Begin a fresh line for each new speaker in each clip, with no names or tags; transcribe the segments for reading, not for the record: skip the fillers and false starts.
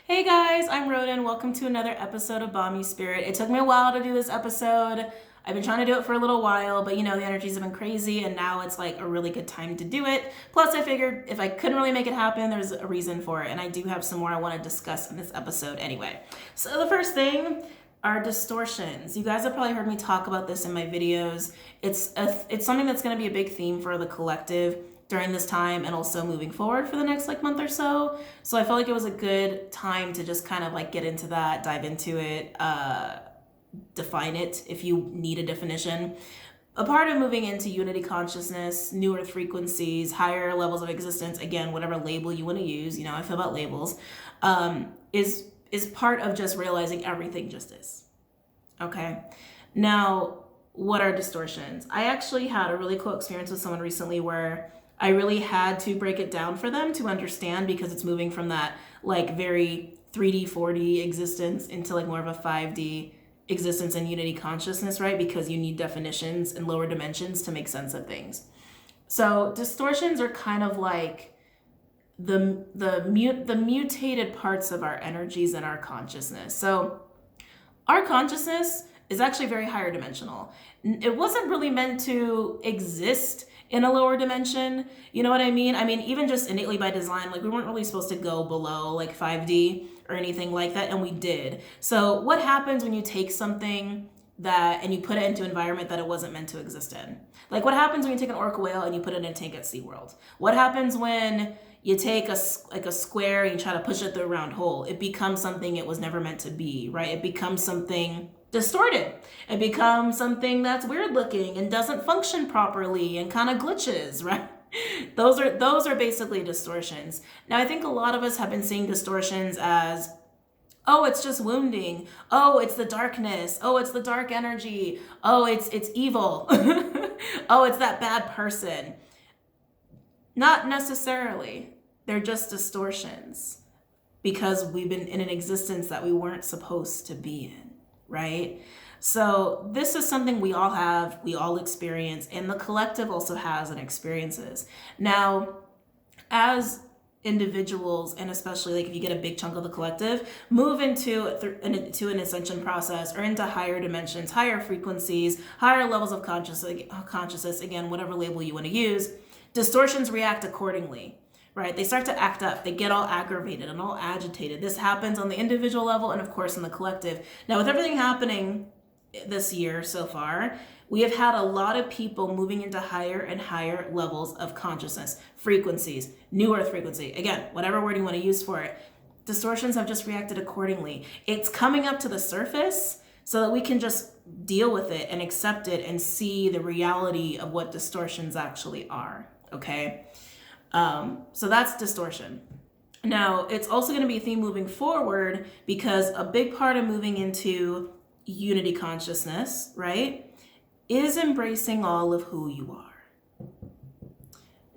Hey guys, I'm Roden. Welcome to another episode of Bomispirit. It took me a while to do this episode. I've been trying to do it for a little while, but the energies have been crazy and now it's like a really good time to do it. Plus, I figured if I couldn't really make it happen, there's a reason for it. And I do have some more I want to discuss in this episode anyway. So the first thing are distortions. You guys have probably heard me talk about this in my videos. It's something that's going to be a big theme for the collective during this time and also moving forward for the next month or so. So I felt like it was a good time to just kind of get into that, dive into it, define it if you need a definition. A part of moving into unity consciousness, new earth frequencies, higher levels of existence, again, whatever label you want to use, I feel about labels, is part of just realizing everything just is. Okay. Now, what are distortions? I actually had a really cool experience with someone recently where I really had to break it down for them to understand, because it's moving from that very 3D, 4D existence into more of a 5D existence and unity consciousness, right? Because you need definitions and lower dimensions to make sense of things. So distortions are kind of like the mutated parts of our energies and our consciousness. So our consciousness is actually very higher dimensional. It wasn't really meant to exist in a lower dimension. You know what I mean? Even just innately by design, we weren't really supposed to go below 5D or anything like that, and we did. So what happens when you take something and you put it into an environment that it wasn't meant to exist in? What happens when you take an orca whale and you put it in a tank at SeaWorld? What happens when you take a square and you try to push it through a round hole? It becomes something it was never meant to be, right? It becomes something distorted. It becomes something that's weird looking and doesn't function properly and kind of glitches, right? Those are basically distortions. Now, I think a lot of us have been seeing distortions as, oh, it's just wounding. Oh, it's the darkness. Oh, it's the dark energy. Oh, it's evil. Oh, it's that bad person. Not necessarily. They're just distortions because we've been in an existence that we weren't supposed to be in, right? So this is something we all have, we all experience, and the collective also has and experiences. Now, as individuals, and especially if you get a big chunk of the collective, move into an ascension process or into higher dimensions, higher frequencies, higher levels of consciousness, again, whatever label you want to use, distortions react accordingly, right? They start to act up. They get all aggravated and all agitated. This happens on the individual level and, of course, in the collective. Now, with everything happening this year so far, we have had a lot of people moving into higher and higher levels of consciousness, frequencies, new earth frequency. Again, whatever word you want to use for it. Distortions have just reacted accordingly. It's coming up to the surface so that we can just deal with it and accept it and see the reality of what distortions actually are, okay? So that's distortion. Now, it's also going to be a theme moving forward because a big part of moving into unity consciousness, right, is embracing all of who you are.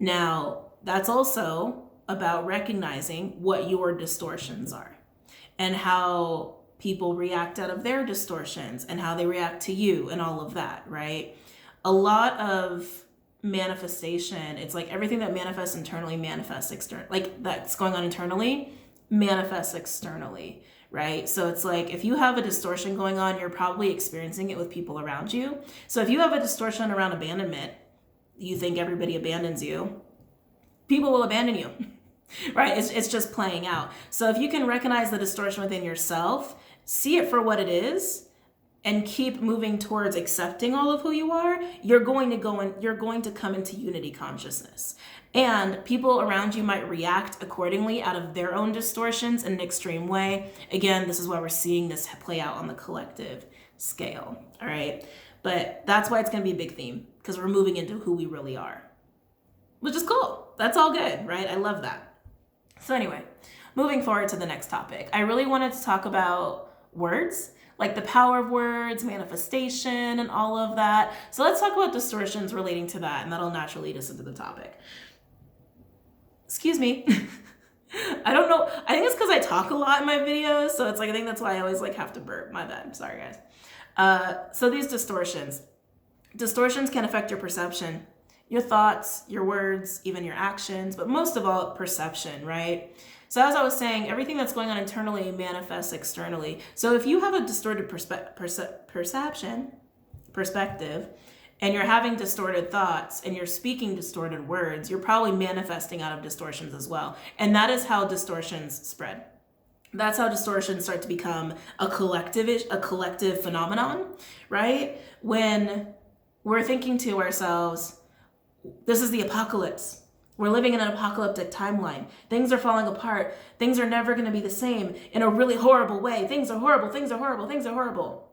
Now, that's also about recognizing what your distortions are and how people react out of their distortions and how they react to you and all of that, right? A lot of manifestation, it's everything that manifests internally manifests externally, that's going on internally manifests externally, right? So it's if you have a distortion going on, you're probably experiencing it with people around you. So if you have a distortion around abandonment, you think everybody abandons you, people will abandon you, right? It's just playing out. So if you can recognize the distortion within yourself, see it for what it is, and keep moving towards accepting all of who you are, you're going to come into unity consciousness. And people around you might react accordingly out of their own distortions in an extreme way. Again, this is why we're seeing this play out on the collective scale, all right? But that's why it's going to be a big theme, because we're moving into who we really are, which is cool. That's all good, right? I love that. So anyway, moving forward to the next topic, I really wanted to talk about words, the power of words, manifestation, and all of that. So let's talk about distortions relating to that, and that'll naturally lead us into the topic. Excuse me. I don't know. I think it's because I talk a lot in my videos, so it's I think that's why I always have to burp. My bad. Sorry, guys. So these distortions can affect your perception, your thoughts, your words, even your actions, but most of all, perception, right? So as I was saying, everything that's going on internally manifests externally. So if you have a distorted perspective, and you're having distorted thoughts and you're speaking distorted words, you're probably manifesting out of distortions as well. And that is how distortions spread. That's how distortions start to become a collective phenomenon, right? When we're thinking to ourselves, this is the apocalypse. We're living in an apocalyptic timeline. Things are falling apart. Things are never going to be the same in a really horrible way. Things are horrible. Things are horrible. Things are horrible.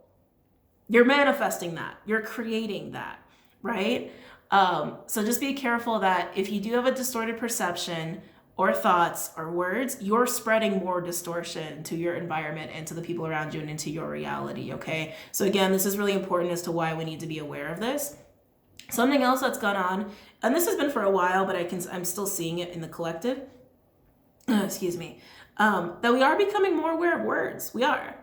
You're manifesting that. You're creating that, right? So just be careful that if you do have a distorted perception or thoughts or words, you're spreading more distortion to your environment and to the people around you and into your reality, okay? So again, this is really important as to why we need to be aware of this. Something else that's gone on, and this has been for a while, but I'm still seeing it in the collective, excuse me, that we are becoming more aware of words. We are.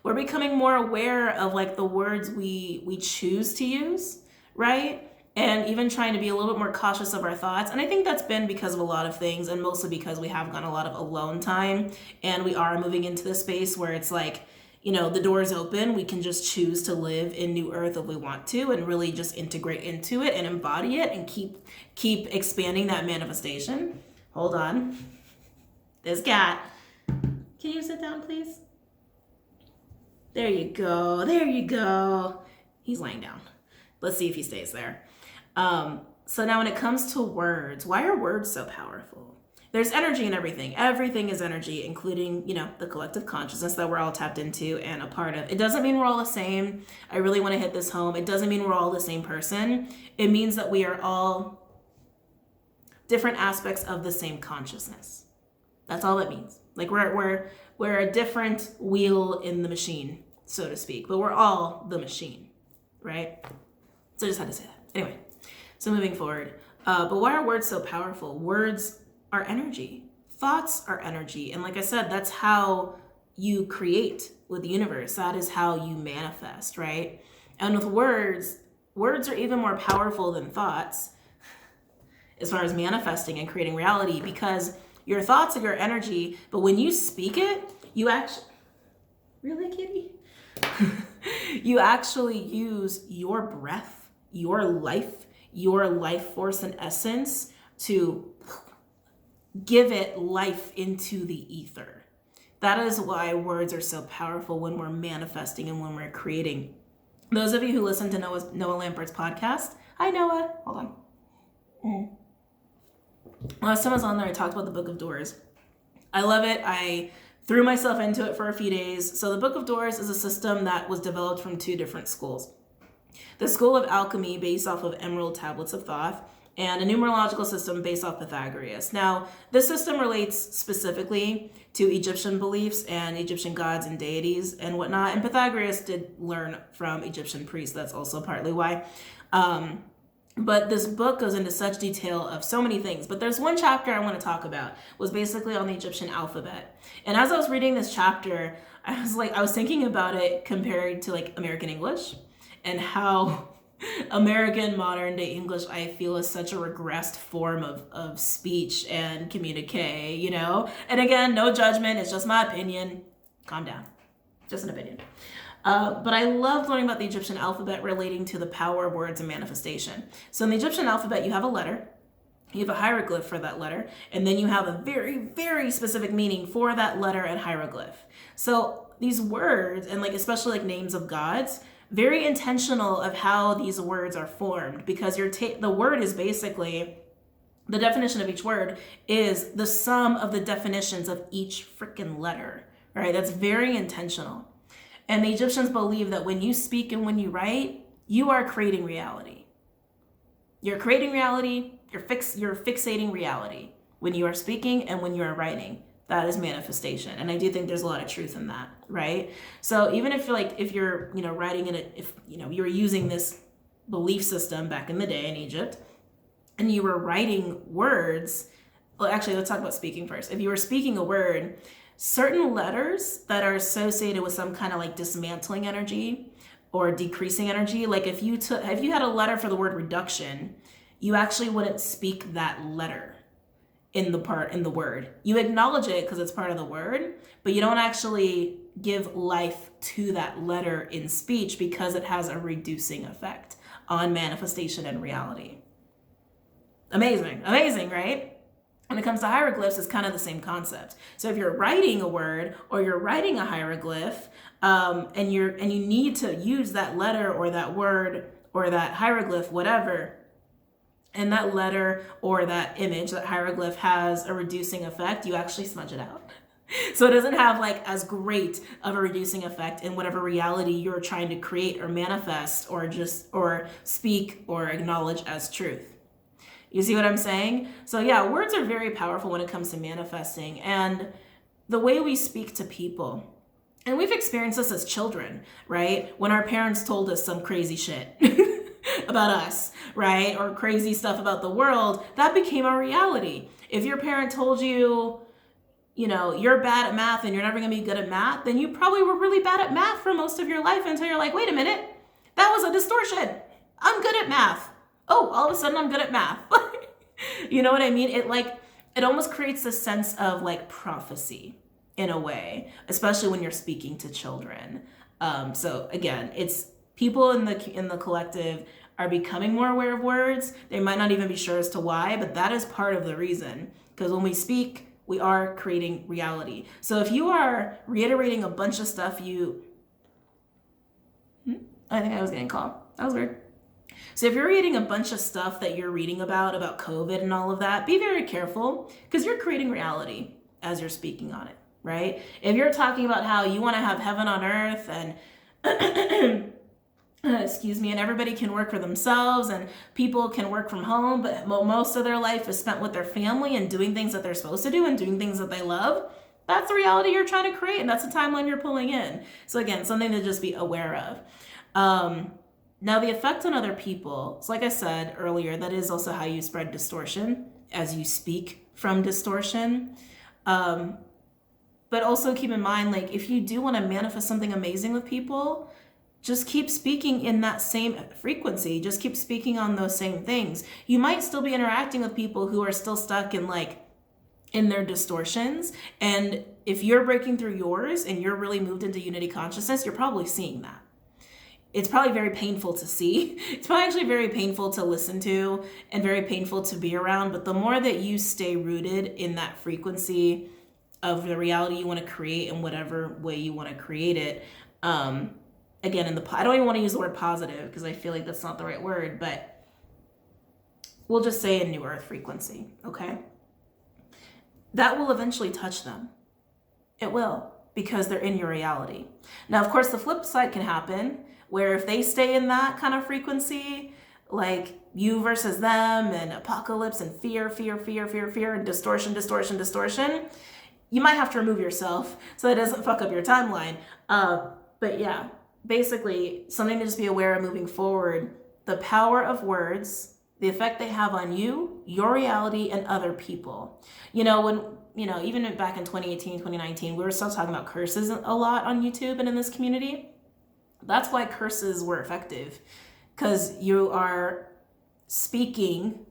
We're becoming more aware of like the words we choose to use, right? And even trying to be a little bit more cautious of our thoughts. And I think that's been because of a lot of things, and mostly because we have gotten a lot of alone time, and we are moving into this space where it's like, you know, the door's open. We can just choose to live in New Earth if we want to, and really just integrate into it and embody it and keep expanding that manifestation. Hold on. This cat. Can you sit down, please? There you go. There you go. He's laying down. Let's see if he stays there. So now when it comes to words, why are words so powerful? There's energy in everything. Everything is energy, including, you know, the collective consciousness that we're all tapped into and a part of. It doesn't mean we're all the same. I really want to hit this home. It doesn't mean we're all the same person. It means that we are all different aspects of the same consciousness. That's all it means. Like we're a different wheel in the machine, so to speak, but we're all the machine, right? So I just had to say that. Anyway, so moving forward. But why are words so powerful? Words are energy. Thoughts are energy. And like I said, that's how you create with the universe. That is how you manifest, right? And with words are even more powerful than thoughts as far as manifesting and creating reality, because your thoughts are your energy, but when you speak it, you actually, really, kitty? You actually use your breath, your life force and essence to give it life into the ether. That is why words are so powerful when we're manifesting and when we're creating. Those of you who listen to Noah Lampert's podcast, hi Noah, hold on. Last time I was on there, I talked about the Book of Doors. I love it. I threw myself into it for a few days. So the Book of Doors is a system that was developed from two different schools. The school of alchemy, based off of emerald tablets of Thoth, and a numerological system based off Pythagoras. Now, this system relates specifically to Egyptian beliefs and Egyptian gods and deities and whatnot. And Pythagoras did learn from Egyptian priests. That's also partly why. But this book goes into such detail of so many things. But there's one chapter I want to talk about, was basically on the Egyptian alphabet. And as I was reading this chapter, I was thinking about it compared to like American English, and how American modern day English, I feel, is such a regressed form of speech and communique, you know? And again, no judgment, it's just my opinion. Calm down. Just an opinion. But I loved learning about the Egyptian alphabet relating to the power of words and manifestation. So in the Egyptian alphabet, you have a letter, you have a hieroglyph for that letter, and then you have a very, very specific meaning for that letter and hieroglyph. So these words, and like especially like names of gods, very intentional of how these words are formed, because the word is basically, the definition of each word is the sum of the definitions of each freaking letter, right? That's very intentional. And the Egyptians believe that when you speak and when you write, you are creating reality. You're creating reality, you're fixating reality when you are speaking and when you are writing. That is manifestation. And I do think there's a lot of truth in that, right? So even if you're writing in it, if you were using this belief system back in the day in Egypt and you were writing words, well, actually, let's talk about speaking first. If you were speaking a word, certain letters that are associated with some kind of like dismantling energy or decreasing energy, like if you had a letter for the word reduction, you actually wouldn't speak that letter. in the word. You acknowledge it because it's part of the word, but you don't actually give life to that letter in speech because it has a reducing effect on manifestation and reality. Amazing, right? When it comes to hieroglyphs, it's kind of the same concept. So if you're writing a word or you're writing a hieroglyph, and you need to use that letter or that word or that hieroglyph, whatever, and that letter or that image, that hieroglyph has a reducing effect, you actually smudge it out. So it doesn't have like as great of a reducing effect in whatever reality you're trying to create or manifest or speak or acknowledge as truth. You see what I'm saying? So yeah, words are very powerful when it comes to manifesting and the way we speak to people. And we've experienced this as children, right? When our parents told us some crazy shit about us, right? Or crazy stuff about the world, that became our reality. If your parent told you, you're bad at math and you're never gonna be good at math, then you probably were really bad at math for most of your life until you're like, wait a minute, that was a distortion. I'm good at math. Oh, all of a sudden I'm good at math. You know what I mean? It almost creates a sense of like prophecy in a way, especially when you're speaking to children. So again, it's people in the collective are becoming more aware of words. They might not even be sure as to why, but that is part of the reason. Because when we speak, we are creating reality. So if you are reiterating a bunch of stuff I think I was getting called. That was weird. So if you're reading a bunch of stuff that you're reading about COVID and all of that, be very careful because you're creating reality as you're speaking on it, right? If you're talking about how you want to have heaven on earth and excuse me, and everybody can work for themselves and people can work from home, but most of their life is spent with their family and doing things that they're supposed to do and doing things that they love, that's the reality you're trying to create and that's the timeline you're pulling in. So again, something to just be aware of. Now the effect on other people, so like I said earlier, that is also how you spread distortion as you speak from distortion. But also keep in mind, like if you do want to manifest something amazing with people, just keep speaking in that same frequency. Just keep speaking on those same things. You might still be interacting with people who are still stuck in their distortions. And if you're breaking through yours and you're really moved into unity consciousness, you're probably seeing that. It's probably very painful to see. It's probably actually very painful to listen to and very painful to be around. But the more that you stay rooted in that frequency of the reality you want to create in whatever way you want to create it, again, I don't even want to use the word positive because I feel like that's not the right word, but we'll just say a new earth frequency, okay? That will eventually touch them. It will, because they're in your reality. Now, of course, the flip side can happen where if they stay in that kind of frequency, like you versus them and apocalypse and fear, and distortion, you might have to remove yourself so that it doesn't fuck up your timeline. But yeah, basically something to just be aware of moving forward, the power of words, the effect they have on you, your reality, and other people. Even back in 2018, 2019, we were still talking about curses a lot on YouTube and in this community. That's why curses were effective, because you are speaking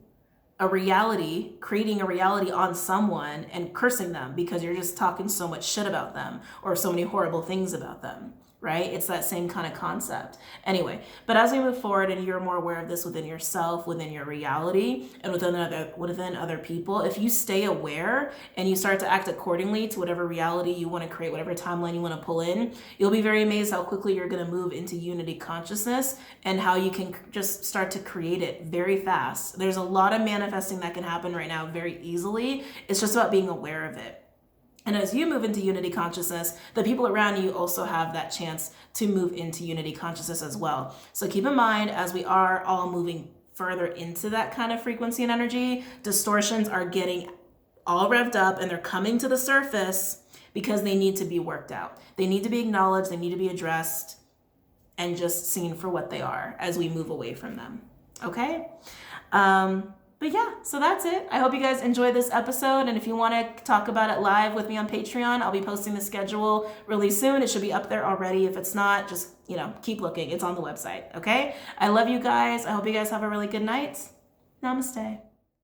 a reality, creating a reality on someone and cursing them because you're just talking so much shit about them or so many horrible things about them, right? It's that same kind of concept. Anyway, but as we move forward and you're more aware of this within yourself, within your reality, and within other people, if you stay aware and you start to act accordingly to whatever reality you want to create, whatever timeline you want to pull in, you'll be very amazed how quickly you're going to move into unity consciousness and how you can just start to create it very fast. There's a lot of manifesting that can happen right now very easily. It's just about being aware of it. And as you move into unity consciousness, the people around you also have that chance to move into unity consciousness as well. So keep in mind, as we are all moving further into that kind of frequency and energy, distortions are getting all revved up and they're coming to the surface because they need to be worked out. They need to be acknowledged, they need to be addressed, and just seen for what they are as we move away from them. Okay? But yeah, so that's it. I hope you guys enjoyed this episode. And if you want to talk about it live with me on Patreon, I'll be posting the schedule really soon. It should be up there already. If it's not, just, keep looking. It's on the website. Okay? I love you guys. I hope you guys have a really good night. Namaste.